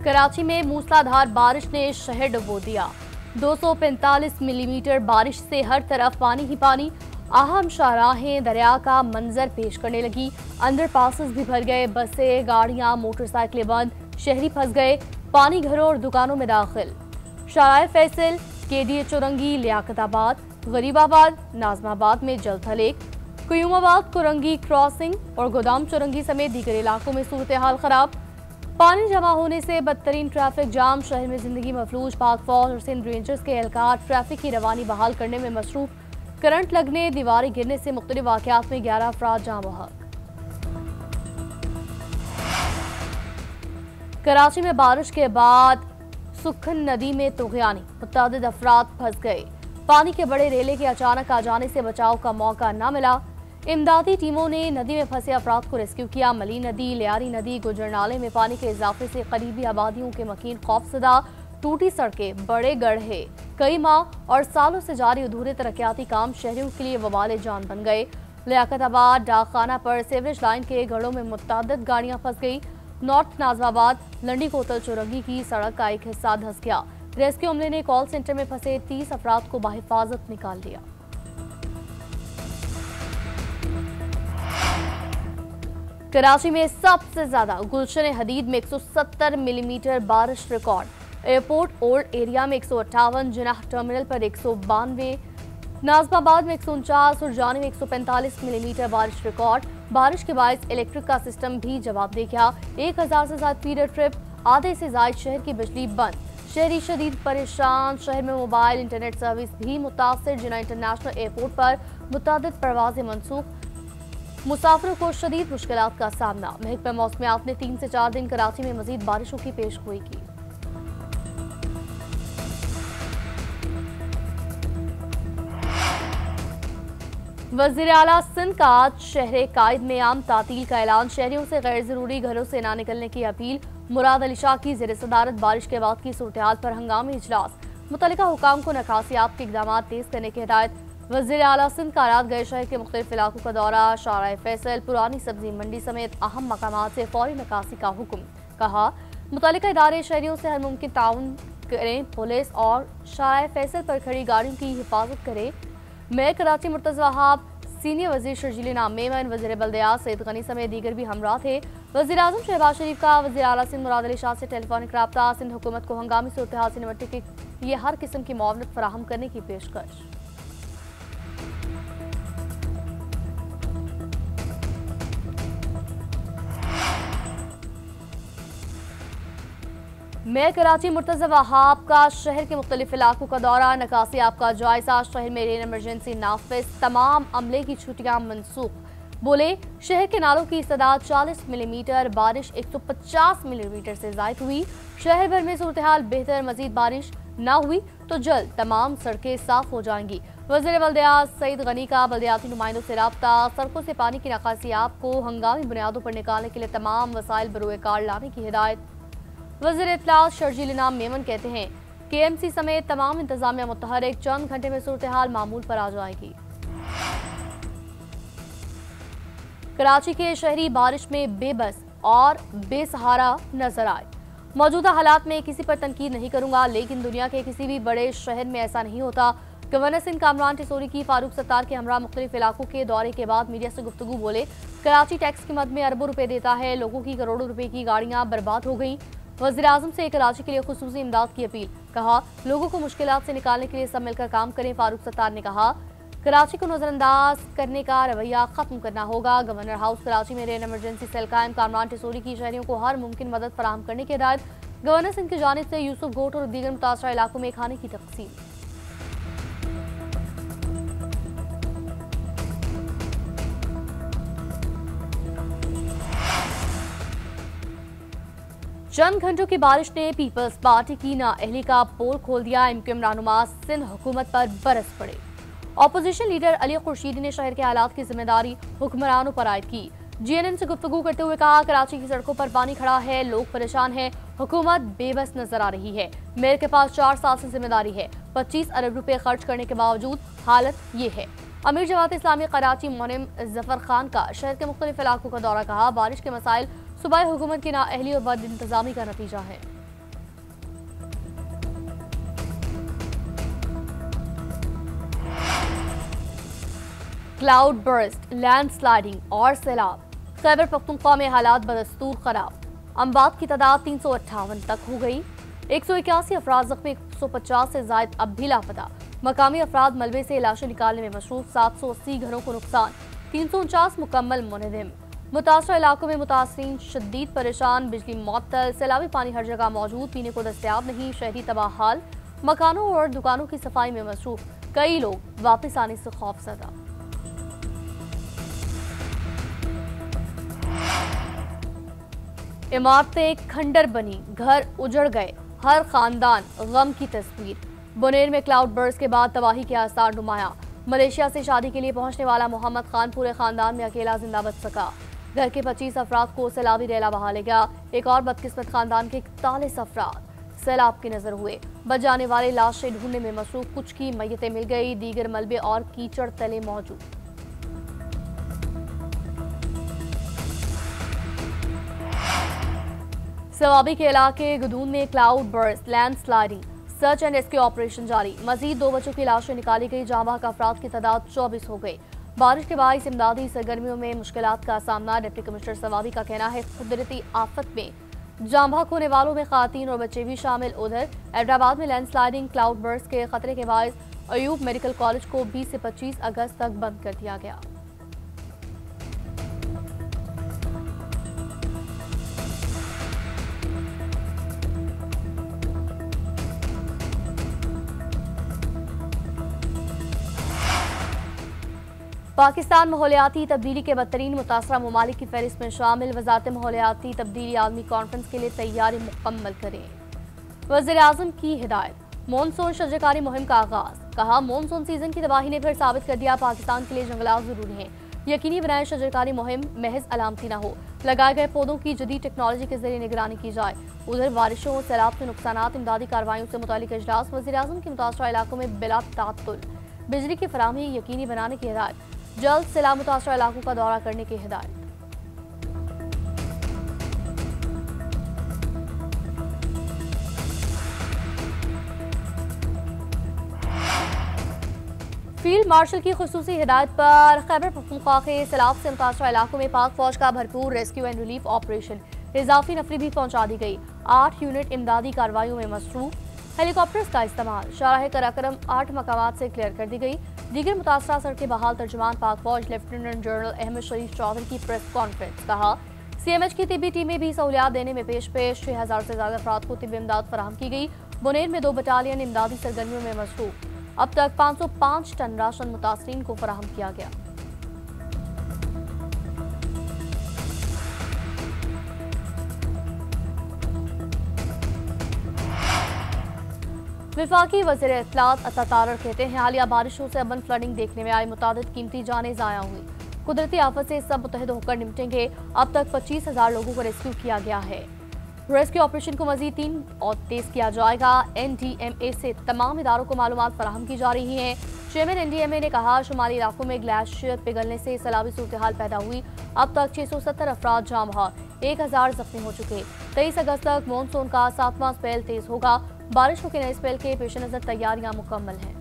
कराची में मूसलाधार बारिश ने शहर डुबो दिया। 245 मिलीमीटर बारिश से हर तरफ पानी ही पानी। अहम शाहराहें दरिया का मंजर पेश करने लगी। अंडरपासेस भी भर गए। बसें, गाड़ियां, मोटरसाइकिलें बंद। शहरी फंस गए। पानी घरों और दुकानों में दाखिल। शाराय फैसल, केडीए चौरंगी, लियाकताबाद, गरीबाबाद, नाजमाबाद में जलथलेक, क्यूमाबाद, कुरंगी क्रॉसिंग और गोदाम चौरंगी समेत दीगर इलाकों में सूरत हाल खराब। पानी जमा होने से बदतरीन ट्रैफिक जाम। शहर में जिंदगी मफलूज। पाक फौज और सिंध रेंजर्स के एहलकार ट्रैफिक की रवानी बहाल करने में मसरूफ। करंट लगने, दीवारें गिरने से मुख्तलिफ वाकयात में 11 अफराद जाँ बहक। कराची में बारिश के बाद सुखन नदी में तुगयानी, मुतअद्दिद अफराद फंस गए। पानी के बड़े रेले के अचानक आ जाने से बचाव का मौका न मिला। इमदादी टीमों ने नदी में फंसे अफराद को रेस्क्यू किया। मली नदी, लियारी नदी, गुजरनाले में पानी के इजाफे से करीबी आबादियों के मकीन खौफजदा। टूटी सड़कें, बड़े गड्ढे। कई माह और सालों से जारी अधूरे तरक्याती काम शहरियों के लिए वबाल जान बन गए। लियाकताबाद डाकखाना पर सीवरेज लाइन के गढ़ों में मुतअद्दिद गाड़ियां फंस गई। नॉर्थ नाजमाबाद लंडी कोतल चौरंगी की सड़क का एक हिस्सा धंस गया। रेस्क्यू अमले ने कॉल सेंटर में फंसे 30 अफराद को बाहिफाजत निकाल लिया। कराची में सबसे ज्यादा गुलशन हदीद में 170 मिलीमीटर बारिश रिकॉर्ड। एयरपोर्ट ओल्ड एरिया में 158, जिनाह टर्मिनल पर 192, नाजमाबाद में 149 और जानी में 145 मिलीमीटर बारिश रिकॉर्ड। बारिश के बायस इलेक्ट्रिक का सिस्टम भी जवाब दे गया। 1000 से ज्यादा फीडर ट्रिप, आधे से ज्यादा शहर की बिजली बंद। शहरी शदीद परेशान। शहर में मोबाइल इंटरनेट सर्विस भी मुतासर। जिना इंटरनेशनल एयरपोर्ट पर मुतअद्दिद परवाजें मनसूख। मुसाफिरों को शदीद मुश्किलात का सामना। महकमा मौसमियात ने 3 से 4 दिन कराची में मजीद बारिशों की पेशगोई की। वज़ीर आला सिंध का आज शहर कायद में आम तातील का ऐलान। शहरियों से गैर जरूरी घरों से ना निकलने की अपील। मुराद अली शाह की ज़ेर सदारत बारिश के बाद की सूरत पर हंगामी इजलास। मुतल्लिका हुकाम को नकासियात के इक़दाम तेज करने की हिदायत। वज़ीर आला सिंध का रात गए शहर के मुख्तलिफ इलाकों का दौरा। शाराय फैसल, पुरानी सब्जी मंडी समेत अहम मकामात से फौरी नकासी का हुक्म। कहा, मुतल्लिका इदारे शहरियों से हर मुमकिन ताउन करें। पुलिस और शाराय फैसल पर खड़ी गाड़ियों की हिफाजत करें। मेयर कराची मुर्तज़ा वहाब, सीनियर वज़ीर शर्जील इनाम मेमन, वज़ीर बल्दियात सईद गनी समेत दीगर भी हमरा थे। वज़ीर आज़म शहबाज शरीफ का वज़ीर आला सिंध मुराद अली शाह से टेलीफोनिक रब्ता। सिंध हुकूमत को हंगामी सूरत हाल से निपटने के लिए हर किस्म की मुआवनत फराहम करने की पेशकश। मेयर कराची मुर्तज़ा वहाब का शहर के मुख्तलिफ इलाकों का दौरा। नकासियाब का जायजा। शहर में रेन इमरजेंसी नाफिज। तमाम अमले की छुट्टियां मनसूख। बोले, शहर के नालों की सदा 40 मिलीमीटर, बारिश 150 मिलीमीटर से जायद हुई। शहर भर में सूरत हाल बेहतर। मजीद बारिश न हुई तो जल्द तमाम सड़कें साफ हो जाएंगी। वज़ीर बल्दियात सईद गनी का बल्दियाती नुमाइंदों से रब्ता। सड़कों से पानी की नकासियाब को हंगामी बुनियादों पर निकालने के लिए तमाम वसाइल बरोए कार लाने की हिदायत। वज़ीर इत्तलात शर्जील इनाम मेमन कहते हैं, KMC समेत तमाम इंतजामिया मुतहरिक। चंद घंटे में सूरत हाल मामूल पर आ जाएगी। कराची के शहरी बारिश में बेबस और बेसहारा नजर आए। मौजूदा हालात में किसी पर तनकीद नहीं करूंगा, लेकिन दुनिया के किसी भी बड़े शहर में ऐसा नहीं होता। गवर्नर सिंध कामरान टिसोरी की फारूक सत्तार के हमरा मुख्तलिफ इलाकों के दौरे के बाद मीडिया से गुफ्तगू बोले, कराची टैक्स की मद में अरबों रुपए देता है। लोगों की करोड़ों रुपए की गाड़ियां बर्बाद हो गई। वज़ीर आज़म से कराची के लिए खुसूसी इमदाद की अपील। कहा, लोगों को मुश्किलात से निकालने के लिए सब मिलकर काम करें। फारूक सत्तार ने कहा, कराची को नजरअंदाज करने का रवैया खत्म करना होगा। गवर्नर हाउस कराची में रेन इमरजेंसी सेल कायम। कामरान टिसोरी की शहरियों को हर मुमकिन मदद फराहम करने की हिदायत। गवर्नर सिंध की जानिब से यूसुफ घोट और दीगर मुतासरा इलाकों में खाने की तकसीम। चंद घंटों की बारिश ने पीपल्स पार्टी की नाअहली का पोल खोल दिया। MQM रहनुमा सिंध हुकूमत पर बरस पड़े। ऑपोजिशन लीडर अली खुर्शीदी ने शहर के हालात की जिम्मेदारी हुक्मरानों पर आयद की। GNN से गुफ्तगू करते हुए कहा, कराची की सड़कों पर पानी खड़ा है, लोग परेशान हैं, हुकूमत बेबस नजर आ रही है। मेयर के पास 4 साल से जिम्मेदारी है। 25 अरब रुपए खर्च करने के बावजूद हालत ये है। अमीर जमात इस्लामी कराची मोनिम जफर खान का शहर के मुख्तलिफ इलाकों का दौरा। कहा, बारिश के मसाइल सूबाई हुकूमत की नाअहली और बद इंतजामी का नतीजा है। क्लाउड बर्स्ट, लैंडस्लाइडिंग और सैलाब। खैबर पख्तूनख्वा में हालात बदस्तूर खराब। अमवात की तादाद 358 तक हो गई। 181 अफराद जख्मी, 150 से जायद अब भी लापता। मकामी अफराद मलबे से लाशें निकालने में मशरूफ। 780 घरों को नुकसान, 349 मुकम्मल मुनहदिम। मुतासरा इलाकों में मुतासरीन शदीद परेशान, बिजली मुअत्तल, सैलाबी पानी हर जगह मौजूद, पीने को दस्तयाब नहीं। शहरी तबाह हाल, मकानों और दुकानों की सफाई में मसरूफ। कई लोग वापस आने से खौफजदा। इमारतें खंडर बनी, घर उजड़ गए, हर खानदान गम की तस्वीर। बुनेर में क्लाउड बर्स्ट के बाद तबाही के आसार नुमाया। मलेशिया से शादी के लिए पहुंचने वाला मोहम्मद खान पूरे खानदान में अकेला जिंदा बच सका। घर के 25 अफराद को सैलाबी रेला बहा ले गया। एक और बदकिस्मत खानदान के 41 अफराद सैलाब की नजर हुए। बच जाने वाले लाशें ढूंढने में मसरूफ, कुछ की मैयतें मिल गई, दीगर मलबे और कीचड़ तले मौजूद। सवाबी के इलाके गुदून में cloud burst, landsliding, search and rescue operation जारी। मजीद 2 बच्चों की लाशें निकाली गई। जांबा का अफराद की तादाद 24 हो गई। बारिश के बाईस इमदादी सरगर्मियों में मुश्किलात का सामना। डिप्टी कमिश्नर सवाबी का कहना है कुदरती आफत में जांबा खोने वालों में खातीन और बच्चे भी शामिल। उधर हैदराबाद में लैंडस्लाइडिंग, क्लाउड बर्स्ट के खतरे के बायस अयूब मेडिकल कॉलेज को 20 से 25 अगस्त तक बंद कर दिया गया। पाकिस्तान माहौलियाती तब्दीली के बदतरीन मुतासरा ममालिक की फहरिस्त में शामिल। वजारत माहौलियाती तब्दीली आलमी कॉन्फ्रेंस के लिए तैयारी मुकम्मल करें। वज़ीर आज़म की हिदायत। मानसून शजरकारी मुहिम का आगाज। कहा, मानसून सीजन की तबाही ने फिर साबित कर दिया पाकिस्तान के लिए जंगलात जरूरी हैं। यकीनी बनाएं शजरकारी मुहिम महज अलामती न हो। लगाए गए पौधों की जदीद टेक्नोलॉजी के जरिए निगरानी की जाए। उधर बारिशों और सैलाब के नुकसानात, इमदादी कार्रवाइयों से मुतालिक इजलास। वज़ीर आज़म की मुतासरा इलाकों में बिला ताअत्तुल बिजली की फराहमी यकीनी बनाने की हिदायत। जल्द सैलाब मुतासरा इलाकों का दौरा करने की हिदायत। फील्ड मार्शल की खुसूसी हिदायत पर खैबर पख्तूनख्वा के सैलाब से मुतासरा इलाकों में पाक फौज का भरपूर रेस्क्यू एंड रिलीफ ऑपरेशन। इजाफी नफरी भी पहुंचा दी गई। 8 यूनिट इमदादी कार्रवाइयों में मसरूफ। हेलीकॉप्टर्स का इस्तेमाल। शाहराह कराकरम 8 मकामात से क्लियर कर दी गई। दीगर मुतासरा सड़कें बहाल। तर्जुमान पाक फौज लेफ्टिनेंट जनरल अहमद शरीफ चौधरी की प्रेस कॉन्फ्रेंस। कहा, CMH की तिब्बी टीमें भी सहूलियात देने में पेश 6000 से ज्यादा अफराद को तिब्बी इमदाद फराहम की गई। बुनेर में 2 बटालियन इमदादी सरगर्मियों में मसरूफ। अब तक 505 टन राशन मुतासरीन को फराहम किया गया। वफाकी वज़ीर इत्तलात अता तारर कहते हैं, हालिया बारिशों से अबन फ्लडिंग देखने में आई मुतादिद कीमती जानें ज़ाया हुई। कुदरती आफत से सब मुतहद होकर निपटेंगे। अब तक 25,000 लोगों को रेस्क्यू किया गया है। रेस्क्यू ऑपरेशन को मजीद 3 और तेज किया जाएगा। NDMA से तमाम इदारों को मालूमात फराहम की जा रही हैं। चेयरमैन NDMA ने कहा, शुमाली इलाकों में ग्लेशियर पिघलने से सैलाबी सूरत हाल पैदा हुई। अब तक 670 अफराद जाँ बहार, 1000 जख्मी हो चुके। 23 अगस्त तक मानसून का 7वां स्पेल तेज होगा। बारिशों के नए स्पेल के पेश नजर तैयारियां मुकम्मल हैं।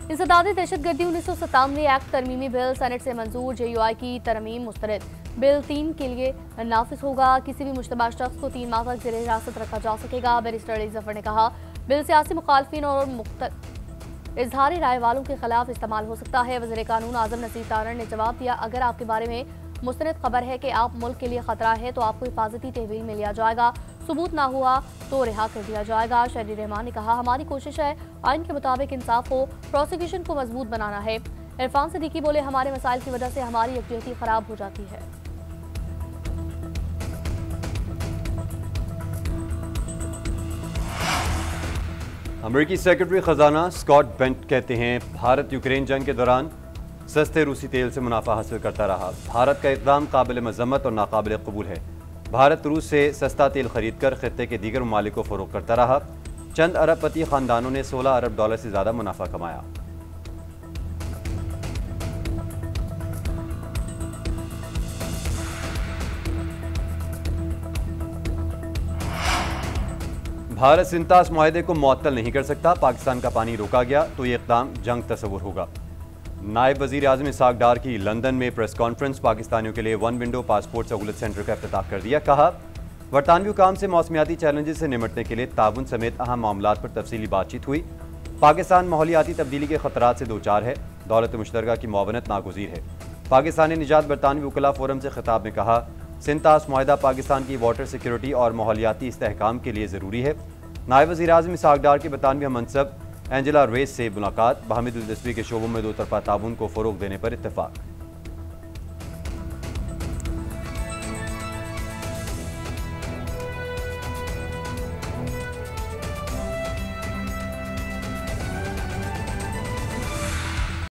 इंसदादी दहशतगर्दी 1997 एक्ट तरमीमी बिल सेनेट से मंजूर। JUI की तरमीम मुस्तरद। बिल 3 के लिए नाफिज होगा। किसी भी मुश्तबा शख्स को 3 माह तक जेर हिरासत रखा जा सकेगा। बैरिस्टर अली जफर ने कहा, बिल सियासी मुखालफिन और इजहार राय वालों के खिलाफ इस्तेमाल हो सकता है। वज़ीर कानून आज़म नसीर तारड़ ने जवाब दिया, अगर आपके बारे में मुस्तरद खबर है कि आप मुल्क के लिए खतरा है तो आपको हिफाजती तहवील में लिया जाएगा। सबूत ना हुआ तो रिहा कर दिया जाएगा। शहरी रहमान ने कहा, हमारी कोशिश है आइन के मुताबिक इंसाफ हो, प्रोसिक्यूशन को मजबूत बनाना है। इरफान सिद्दीकी बोले, हमारे मसाइल की वजह से हमारी यकजहती खराब हो जाती है। अमेरिकी सेक्रेटरी खजाना स्कॉट बेंट कहते हैं, भारत यूक्रेन जंग के दौरान सस्ते रूसी तेल से मुनाफा हासिल करता रहा। भारत का इक़दाम काबिल मज़म्मत और नाकाबिल कबूल है। भारत रूस से सस्ता तेल खरीद कर खत्ते के दीगर ममालिक को फ़रोग़ करता रहा। चंद अरबपति ख़ानदानों ने $16 अरब से ज़्यादा मुनाफा कमाया। भारत सिंतास मुआहदे को मुअत्तल नहीं कर सकता, पाकिस्तान का पानी रोका गया तो ये इक़दाम जंग तस्वुर होगा। नायब वज़ीर आज़म इसहाक डार की लंदन में प्रेस कॉन्फ्रेंस, पाकिस्तानियों के लिए वन विंडो पासपोर्ट सहूलत सेंटर का इफ्तिताह कर दिया। कहा, बरतानवी हुकाम से मौसमियाती चैलेंजेस से निमटने के लिए ताउन समेत अहम मामलात पर तफसीली बातचीत हुई। पाकिस्तान माहौलियाती तब्दीली के खतरात से दो चार है, दौलत मुश्तरका की मुआवनत नागुज़ीर है। पाकिस्तानी निजात बरतानवी वकला फोरम से खिताब में कहा, सिंतास मुआहदा पाकिस्तान की वाटर सिक्योरिटी और माहौलियाती इस्तेहकाम के लिए ज़रूरी है। नायब वज़ीर आज़म इसहाक डार की बरतानवी हममनसब एंजेला रेस से मुलाकात, बाहमी दिलचस्पी के शोबों में दो तरफा ताउन को फ़रोग़ देने पर इत्तेफाक।